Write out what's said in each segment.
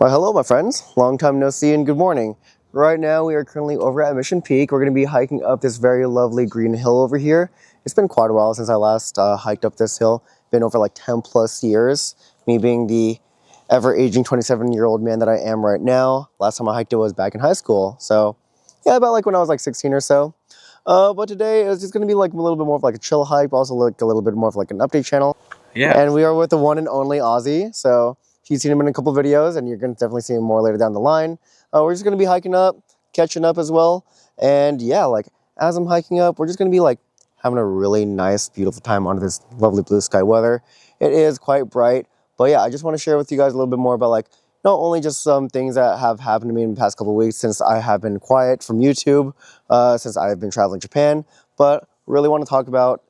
Well, hello, my friends. Long time no see and good morning. Right now, we are currently over at Mission Peak. We're going to be hiking up this very lovely green hill over here. It's been quite a while since I last hiked up this hill. Been over like 10 plus years. Me being the ever-aging 27-year-old man that I am right now. Last time I hiked it was back in high school. So, yeah, about like when I was like 16 or so. But today it's just going to be like a little bit more of like a chill hike, but also like a little bit more of like an update channel. Yeah. And we are with the one and only Ozzy. So you've seen him in a couple videos, and you're going to definitely see him more later down the line. We're just going to be hiking up, catching up as well. And yeah, like as I'm hiking up, we're just going to be like having a really nice, beautiful time under this lovely blue sky weather. It is quite bright. But yeah, I just want to share with you guys a little bit more about like not only just some things that have happened to me in the past couple of weeks since I have been quiet from YouTube, since I've been traveling Japan, but really want to talk about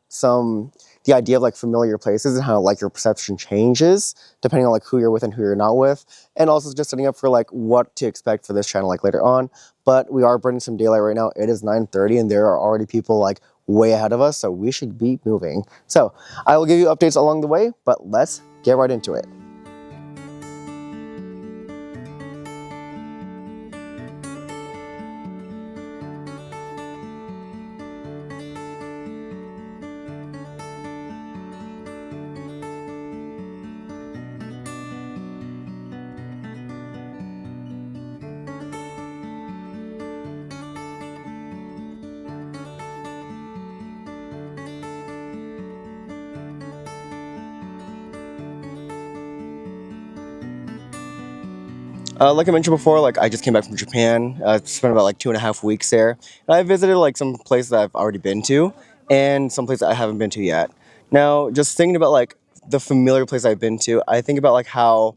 the idea of like familiar places and how like your perception changes depending on like who you're with and who you're not with, and also just setting up for like what to expect for this channel like later on. But we are burning some daylight right now. It is 9:30 and there are already people like way ahead of us, so we should be moving. So I will give you updates along the way, but let's get right into it. Like I mentioned before, like I just came back from Japan. Spent about like 2.5 weeks there. And I visited like some places that I've already been to and some places I haven't been to yet. Now, just thinking about like the familiar place I've been to, I think about like how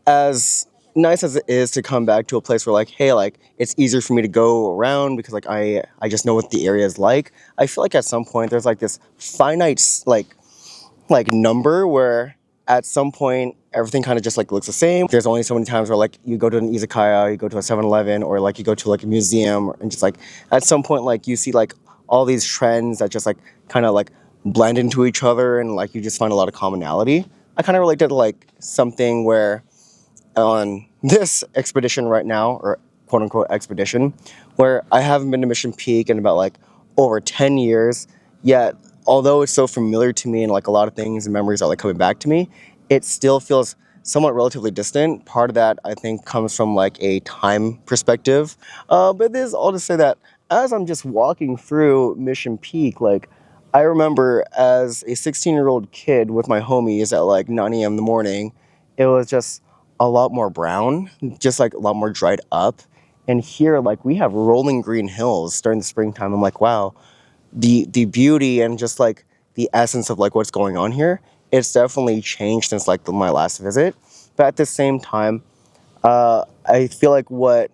as nice as it is to come back to a place where like, hey, like it's easier for me to go around because like I just know what the area is like. I feel like at some point there's like this finite like number where at some point everything kind of just like looks the same. There's only so many times where like you go to an izakaya, you go to a 7-Eleven, or like you go to like a museum, and just like at some point like you see like all these trends that just like kind of like blend into each other, and like you just find a lot of commonality. I kind of relate to like something where on this expedition right now, or quote unquote expedition, where I haven't been to Mission Peak in about like over 10 years, yet although it's so familiar to me and like a lot of things and memories are like coming back to me, it still feels somewhat relatively distant. Part of that I think comes from like a time perspective. But this is all to say that as I'm just walking through Mission Peak, like I remember as a 16-year-old kid with my homies at like 9 a.m. in the morning, it was just a lot more brown, just like a lot more dried up. And here, like we have rolling green hills during the springtime. I'm like, wow, the beauty and just like the essence of like what's going on here, it's definitely changed since like my last visit. But at the same time, I feel like what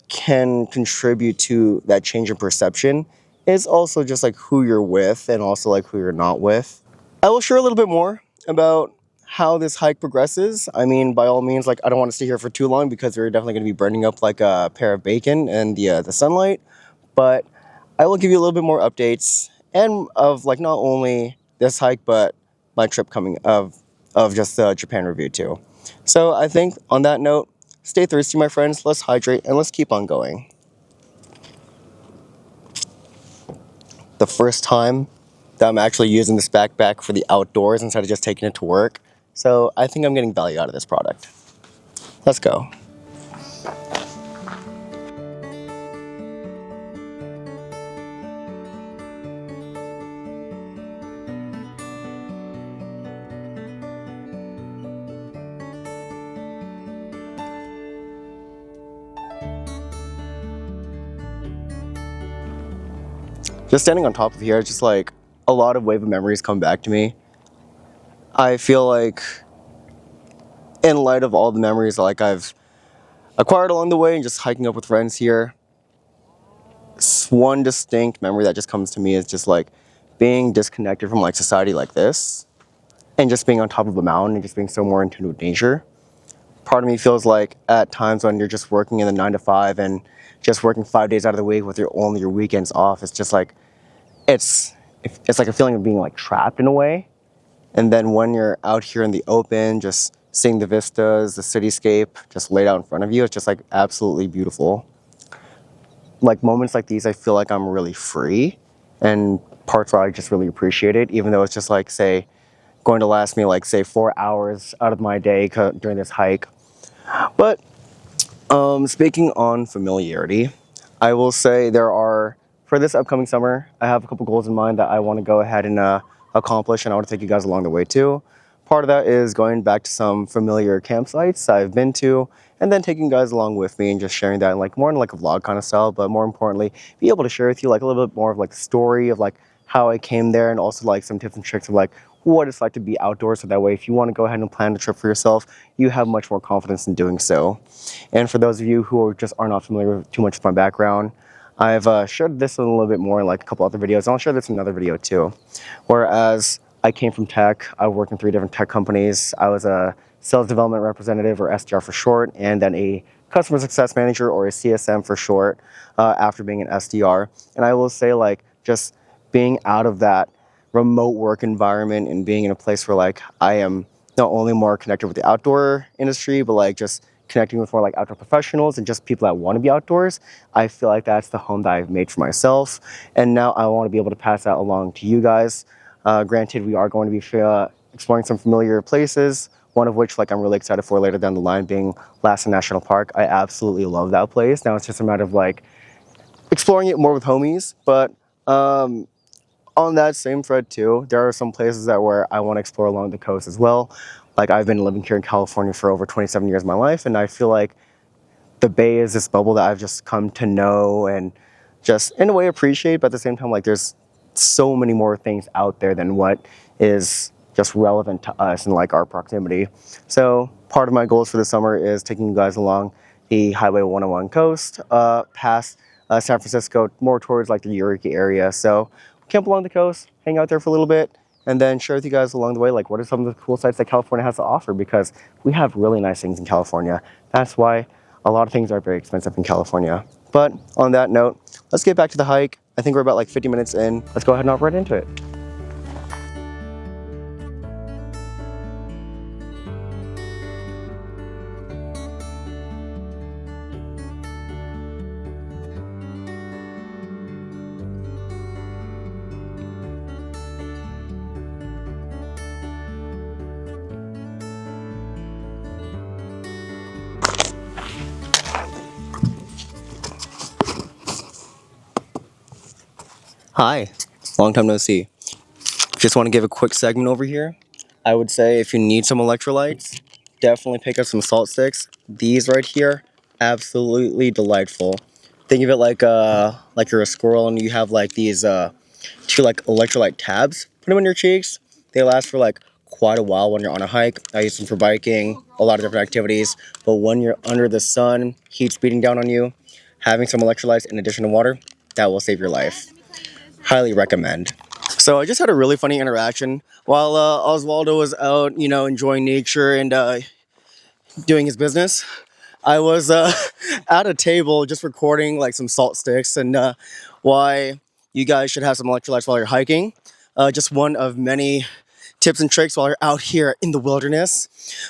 can contribute to that change in perception is also just like who you're with and also like who you're not with. I will share a little bit more about how this hike progresses. I mean, by all means, like I don't want to stay here for too long because we're definitely going to be burning up like a pair of bacon in the sunlight. But I will give you a little bit more updates and of like not only this hike but my trip coming of just the Japan review too. So I think on that note, stay thirsty, my friends. Let's hydrate and let's keep on going. The first time that I'm actually using this backpack for the outdoors instead of just taking it to work. So I think I'm getting value out of this product. Let's go. Just standing on top of here, it's just like a lot of wave of memories come back to me. I feel like in light of all the memories like I've acquired along the way and just hiking up with friends here, one distinct memory that just comes to me is just like being disconnected from like society like this and just being on top of a mountain and just being so more in tune with nature. Part of me feels like at times when you're just working in the 9 to 5 and just working 5 days out of the week with only your weekends off, it's just like it's like a feeling of being like trapped in a way. And then when you're out here in the open, just seeing the vistas, the cityscape just laid out in front of you. It's just like absolutely beautiful. Like moments like these, I feel like I'm really free, and parts where I just really appreciate it, even though it's just like, say, going to last me like, say, 4 hours out of my day during this hike. But speaking on familiarity, I will say for this upcoming summer, I have a couple goals in mind that I want to go ahead and accomplish, and I want to take you guys along the way too. Part of that is going back to some familiar campsites I've been to, and then taking you guys along with me and just sharing that in like more in like a vlog kind of style, but more importantly, be able to share with you like a little bit more of like the story of like how I came there, and also like some tips and tricks of like what it's like to be outdoors, so that way if you want to go ahead and plan the trip for yourself, you have much more confidence in doing so. And for those of you who are not familiar with too much with my background, I've shared this a little bit more in like a couple other videos. I'll share this in another video too. Whereas I came from tech, I worked in 3 different tech companies. I was a sales development representative, or SDR for short, and then a customer success manager, or a CSM for short, after being an SDR. And I will say, like, just being out of that remote work environment and being in a place where like I am not only more connected with the outdoor industry, but like just connecting with more like outdoor professionals and just people that want to be outdoors, I feel like that's the home that I've made for myself. And now I want to be able to pass that along to you guys. Granted, we are going to be exploring some familiar places, one of which like I'm really excited for later down the line, being Lassen National Park. I absolutely love that place. Now it's just a matter of like exploring it more with homies. But on that same thread too, there are some places where I want to explore along the coast as well. Like, I've been living here in California for over 27 years of my life, and I feel like the Bay is this bubble that I've just come to know and just in a way appreciate, but at the same time, like, there's so many more things out there than what is just relevant to us and like our proximity. So part of my goals for the summer is taking you guys along the Highway 101 coast, past San Francisco, more towards like the Eureka area. So camp along the coast, hang out there for a little bit, and then share with you guys along the way like what are some of the cool sites that California has to offer, because we have really nice things in California. That's why a lot of things are very expensive in California. But on that note, let's get back to the hike. I think we're about like 50 minutes in. Let's go ahead and hop right into it. Hi, long time no see. Just want to give a quick segment over here. I would say if you need some electrolytes, definitely pick up some salt sticks. These right here, absolutely delightful. Think of it like you're a squirrel and you have like these 2 like electrolyte tabs. Put them in your cheeks. They last for like quite a while when you're on a hike. I use them for biking, a lot of different activities. But when you're under the sun, heat's beating down on you, having some electrolytes in addition to water, that will save your life. Highly recommend. So I just had a really funny interaction while Oswaldo was out, enjoying nature and doing his business. I was at a table just recording like some salt sticks and why you guys should have some electrolytes while you're hiking. Just one of many tips and tricks while you're out here in the wilderness.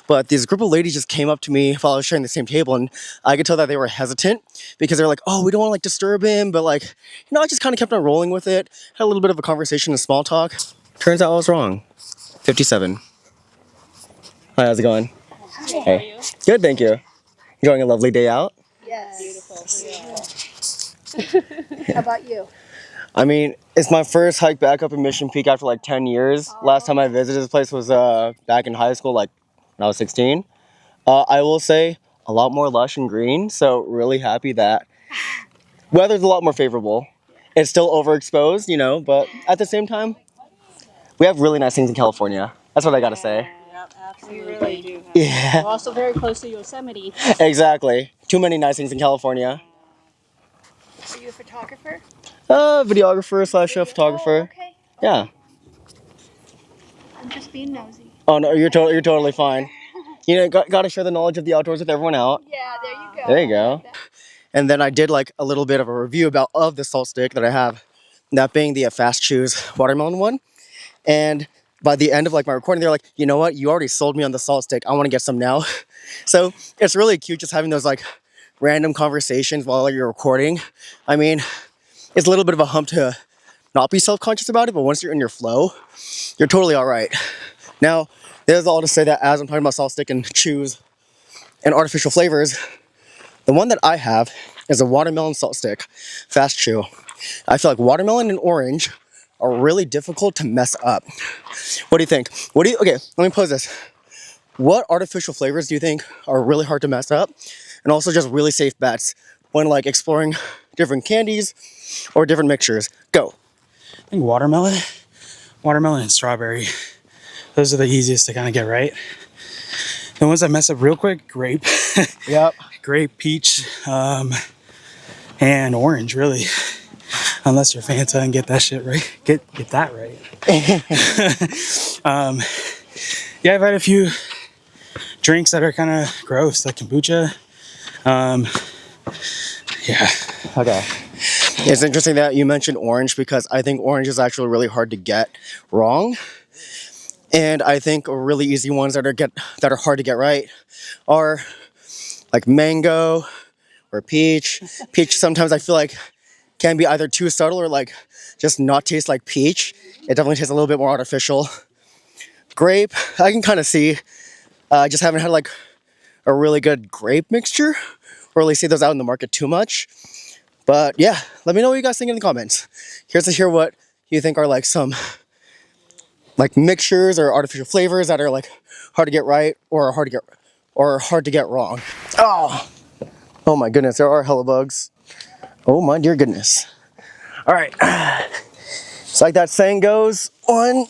But this group of ladies just came up to me while I was sharing the same table, and I could tell that they were hesitant because they're like, oh, we don't want to like disturb him, but like, I just kind of kept on rolling with it. Had a little bit of a conversation and small talk. Turns out I was wrong. 57. Hi, how's it going? Hey. Good, thank you. Enjoying a lovely day out? Yes. Beautiful. How about you? I mean, it's my first hike back up in Mission Peak after like 10 years. Last time I visited this place was back in high school, like when I was 16. I will say a lot more lush and green, so really happy that weather's a lot more favorable. It's still overexposed, but at the same time, we have really nice things in California. That's what I gotta say. Yep, absolutely. We really do. Yeah. We're also very close to Yosemite. Exactly. Too many nice things in California. Are you a photographer? Videographer slash photographer. Oh, okay. Yeah. I'm just being nosy. Oh no, you're totally fine. Gotta share the knowledge of the outdoors with everyone out. Yeah, there you go. There you go. And then I did like a little bit of a review of the salt stick that I have, that being the Fast Chews watermelon one. And by the end of like my recording, they're like, you know what, you already sold me on the salt stick, I want to get some now. So it's really cute just having those like random conversations while you're recording. I mean, it's a little bit of a hump to not be self-conscious about it, but once you're in your flow, you're totally all right. Now, there's all to say that as I'm talking about salt stick and chews and artificial flavors, the one that I have is a watermelon salt stick, fast chew. I feel like watermelon and orange are really difficult to mess up. What do you think? Okay, let me pose this. What artificial flavors do you think are really hard to mess up? And also just really safe bets when like exploring different candies or different mixtures. Go. I think watermelon and strawberry. Those are the easiest to kind of get right. The ones that mess up real quick, grape. Yep. Grape, peach, and orange, really. Unless you're Fanta and get that shit right. Get that right. Yeah, I've had a few drinks that are kind of gross, like kombucha. Yeah. Okay. It's interesting that you mentioned orange because I think orange is actually really hard to get wrong. And I think really easy ones that are hard to get right are like mango or peach. Peach sometimes I feel like can be either too subtle or like just not taste like peach. It definitely tastes a little bit more artificial. Grape, I can kind of see. I just haven't had like a really good grape mixture or really see those out in the market too much. But yeah, let me know what you guys think in the comments. Here's to hear what you think are like some like mixtures or artificial flavors that are like hard to get right or hard to get wrong. Oh my goodness, there are hella bugs. Oh my dear goodness. All right, it's like that saying goes, one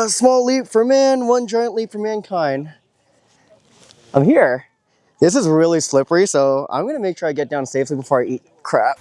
small leap for man, one giant leap for mankind. I'm here. This is really slippery, so I'm gonna make sure I get down safely before I eat crap.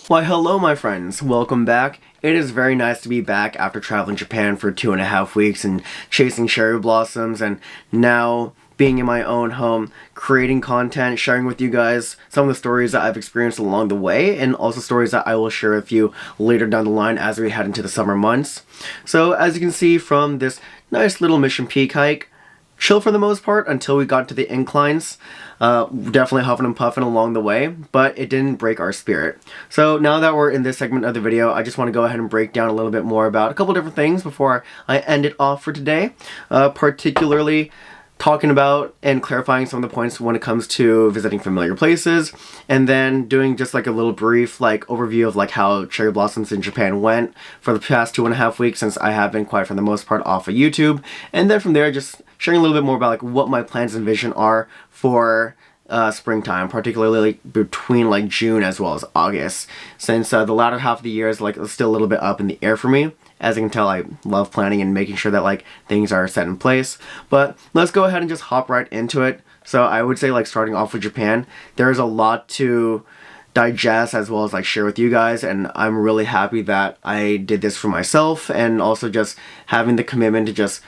Why, hello my friends, welcome back. It is very nice to be back after traveling Japan for 2.5 weeks and chasing cherry blossoms and now being in my own home, creating content, sharing with you guys some of the stories that I've experienced along the way and also stories that I will share with you later down the line as we head into the summer months. So as you can see from this nice little Mission Peak hike, chill for the most part until we got to the inclines. Definitely huffing and puffing along the way, but it didn't break our spirit. So now that we're in this segment of the video, I just want to go ahead and break down a little bit more about a couple different things before I end it off for today. Particularly talking about and clarifying some of the points when it comes to visiting familiar places, and then doing just like a little brief like overview of like how cherry blossoms in Japan went for the past 2.5 weeks, since I have been quite for the most part off of YouTube, and then from there just sharing a little bit more about like what my plans and vision are for springtime, particularly between like June as well as August, since the latter half of the year is like still a little bit up in the air for me. As you can tell, I love planning and making sure that like things are set in place. But let's go ahead and just hop right into it. So I would say like starting off with Japan, there's a lot to digest as well as like share with you guys, and I'm really happy that I did this for myself and also just having the commitment to just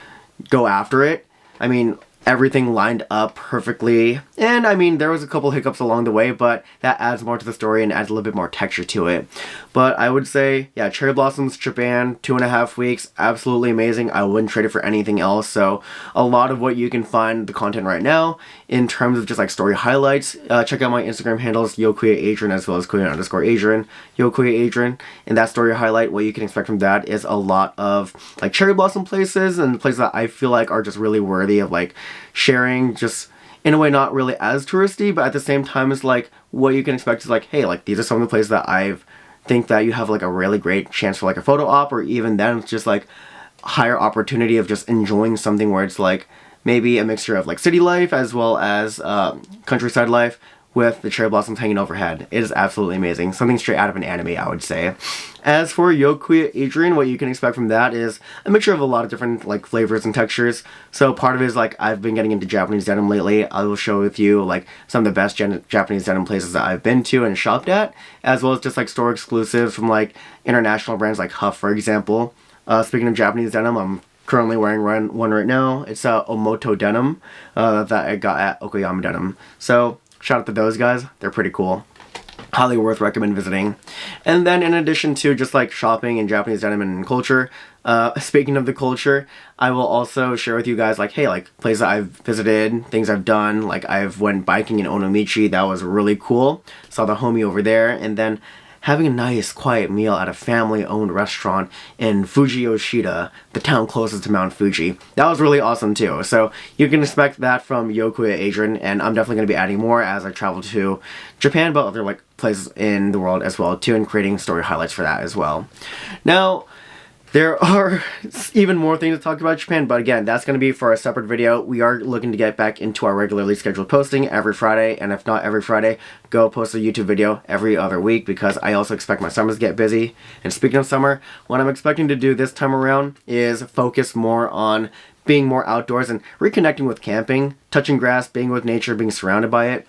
go after it. I mean, everything lined up perfectly, and I mean there was a couple hiccups along the way, but that adds more to the story and adds a little bit more texture to it. But I would say, yeah, cherry blossoms Japan, 2.5 weeks, absolutely amazing. I wouldn't trade it for anything else. So a lot of what you can find the content right now in terms of just like story highlights, check out my Instagram handles, YoKuya_Adrian as well as Kuya_Adrian, YoKuya_Adrian. And that story highlight, what you can expect from that is a lot of like cherry blossom places and places that I feel like are just really worthy of like sharing, just in a way not really as touristy, but at the same time it's like what you can expect is like, hey, like these are some of the places that I've think that you have like a really great chance for like a photo op, or even then it's just like higher opportunity of just enjoying something where it's like maybe a mixture of like city life as well as countryside life with the cherry blossoms hanging overhead. It is absolutely amazing. Something straight out of an anime, I would say. As for YoKuya_Adrian, what you can expect from that is a mixture of a lot of different like flavors and textures. So part of it is like I've been getting into Japanese denim lately. I will show with you like some of the best Japanese denim places that I've been to and shopped at, as well as just like store exclusives from like international brands like Huff, for example. Speaking of Japanese denim, I'm currently wearing one right now. It's Omoto denim that I got at Okoyama Denim. So shout out to those guys, they're pretty cool. highly worth recommend visiting. And then in addition to just like shopping and Japanese denim and culture, speaking of the culture, I will also share with you guys like, hey, like places I've visited, things I've done. Like I've went biking in Onomichi, that was really cool. Saw the homie over there, and then having a nice quiet meal at a family-owned restaurant in Fuji Yoshida, the town closest to Mount Fuji. That was really awesome too. So you can expect that from Yokoya Adrian, and I'm definitely going to be adding more as I travel to Japan, but other like places in the world as well too, and creating story highlights for that as well. Now, there are even more things to talk about Japan, but again, that's going to be for a separate video. We are looking to get back into our regularly scheduled posting every Friday, and if not every Friday, go post a YouTube video every other week, because I also expect my summers to get busy. And speaking of summer, what I'm expecting to do this time around is focus more on being more outdoors and reconnecting with camping, touching grass, being with nature, being surrounded by it.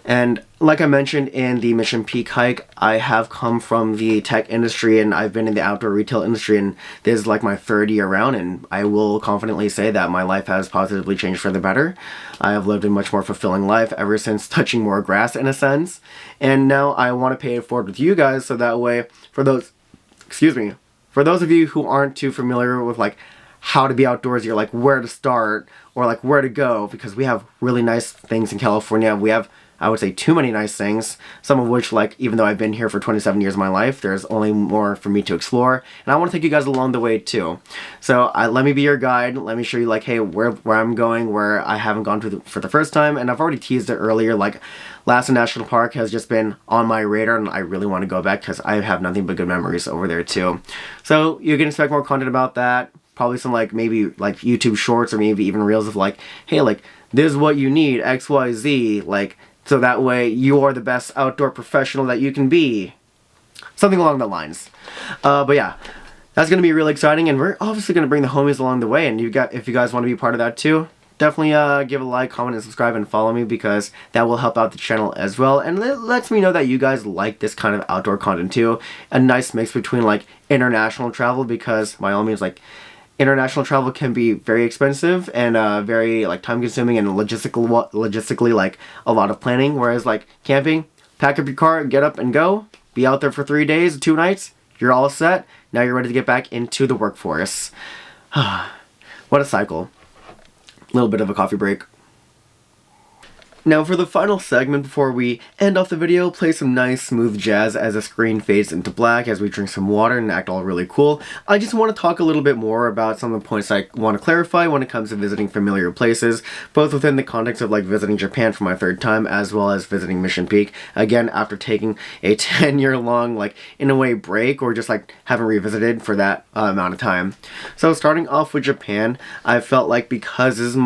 And like I mentioned in the Mission Peak hike, I have come from the tech industry and I've been in the outdoor retail industry, and this is like my third year around, and I will confidently say that my life has positively changed for the better. I have lived a much more fulfilling life ever since touching more grass in a sense, and now I want to pay it forward with you guys, so that way for those of you who aren't too familiar with like how to be outdoors, you're like where to start or like where to go, because we have really nice things in California. We have, I would say, too many nice things, some of which, like, even though I've been here for 27 years of my life, there's only more for me to explore, and I want to take you guys along the way too. So let me be your guide. Let me show you like, hey, where I'm going, where I haven't gone to for the first time. And I've already teased it earlier, like Lassen National Park has just been on my radar, and I really want to go back because I have nothing but good memories over there too. So you can expect more content about that. Probably some like maybe like YouTube shorts or maybe even reels of like, hey, like this is what you need, XYZ, like, so that way you are the best outdoor professional that you can be. Something along the lines. But yeah, that's going to be really exciting, and we're obviously going to bring the homies along the way, and if you guys want to be part of that too, definitely give a like, comment, and subscribe, and follow me, because that will help out the channel as well, and it lets me know that you guys like this kind of outdoor content too. A nice mix between like international travel, because by all means, like, international travel can be very expensive and very like time consuming and logistically like a lot of planning, whereas like camping, pack up your car, get up and go, be out there for 3 days, 2 nights, you're all set. Now you're ready to get back into the workforce. What a cycle. A little bit of a coffee break. Now for the final segment before we end off the video, play some nice smooth jazz as the screen fades into black as we drink some water and act all really cool. I just want to talk a little bit more about some of the points I want to clarify when it comes to visiting familiar places, both within the context of like visiting Japan for my third time as well as visiting Mission Peak, again after taking a 10-year long like in a way break, or just like haven't revisited for that amount of time. So starting off with Japan, I felt like because this is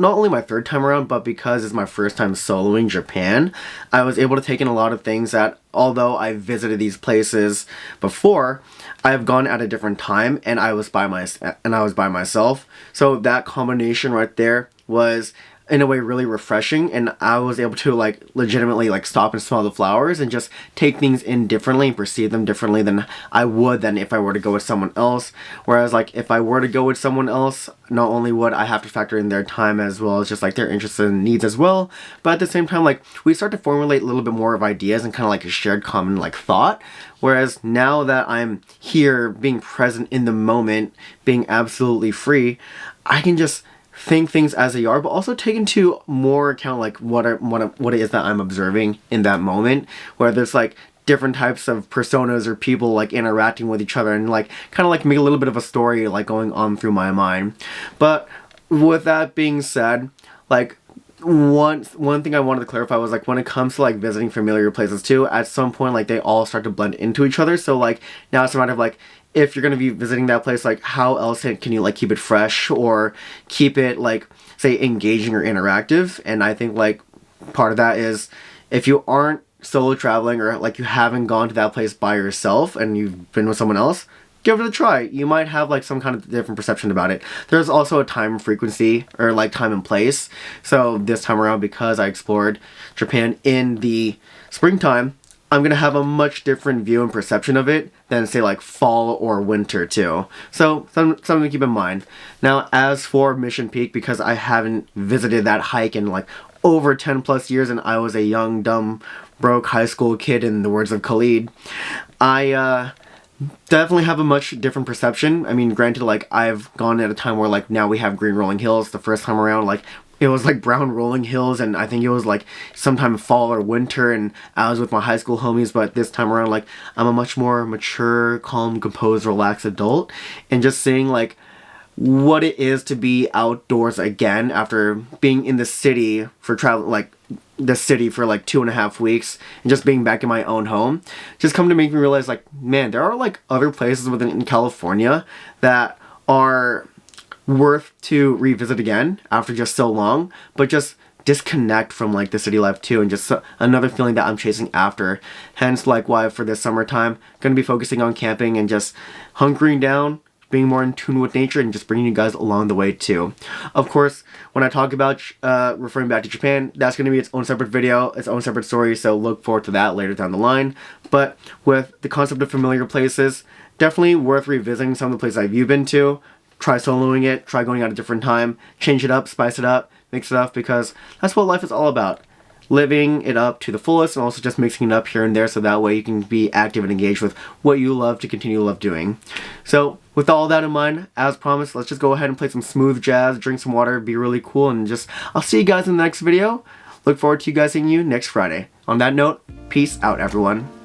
not only my third time around, but because it's my first time soloing Japan, I was able to take in a lot of things that, although I visited these places before, I have gone at a different time, and I was by myself. So that combination right there was in a way really refreshing, and I was able to like legitimately like stop and smell the flowers and just take things in differently and perceive them differently than I would than if I were to go with someone else. Whereas like if I were to go with someone else, not only would I have to factor in their time as well as just like their interests and needs as well, but at the same time like we start to formulate a little bit more of ideas and kind of like a shared common like thought. Whereas now that I'm here being present in the moment, being absolutely free, I can just think things as they are, but also take into more account like what it is that I'm observing in that moment, where there's like different types of personas or people like interacting with each other, and like kind of like make a little bit of a story like going on through my mind. But with that being said, like one thing I wanted to clarify was like when it comes to like visiting familiar places too, at some point like they all start to blend into each other. So like now it's a matter of like, if you're going to be visiting that place, like how else can you like keep it fresh or keep it like say engaging or interactive. And I think like part of that is if you aren't solo traveling or like you haven't gone to that place by yourself and you've been with someone else, give it a try. You might have like some kind of different perception about it. There's also a time frequency or like time and place. So this time around, because I explored Japan in the springtime, I'm going to have a much different view and perception of it than say like fall or winter too. So something to keep in mind. Now as for Mission Peak, because I haven't visited that hike in like over 10 plus years and I was a young, dumb, broke high school kid, in the words of Khalid, I definitely have a much different perception. I mean, granted, like, I've gone at a time where, like, now we have green rolling hills. The first time around, like, it was like brown rolling hills, and I think it was like sometime fall or winter, and I was with my high school homies. But this time around, like, I'm a much more mature, calm, composed, relaxed adult, and just seeing like what it is to be outdoors again after being in the city for travel, like the city for like 2.5 weeks, and just being back in my own home, just come to make me realize, like, man, there are like other places within in California that are worth to revisit again after just so long, but just disconnect from like the city life too, and just another feeling that I'm chasing after. Hence, like, why for this summertime, gonna be focusing on camping and just hunkering down, being more in tune with nature, and just bringing you guys along the way too. Of course, when I talk about referring back to Japan, that's going to be its own separate video, its own separate story, so look forward to that later down the line. But with the concept of familiar places, definitely worth revisiting some of the places that you've been to. Try soloing it, try going at a different time, change it up, spice it up, mix it up, because that's what life is all about. Living it up to the fullest, and also just mixing it up here and there, so that way you can be active and engaged with what you love to continue to love doing. So with all that in mind, as promised, let's just go ahead and play some smooth jazz, drink some water, be really cool, and just, I'll see you guys in the next video. Look forward to you guys seeing you next Friday. On that note, peace out, everyone.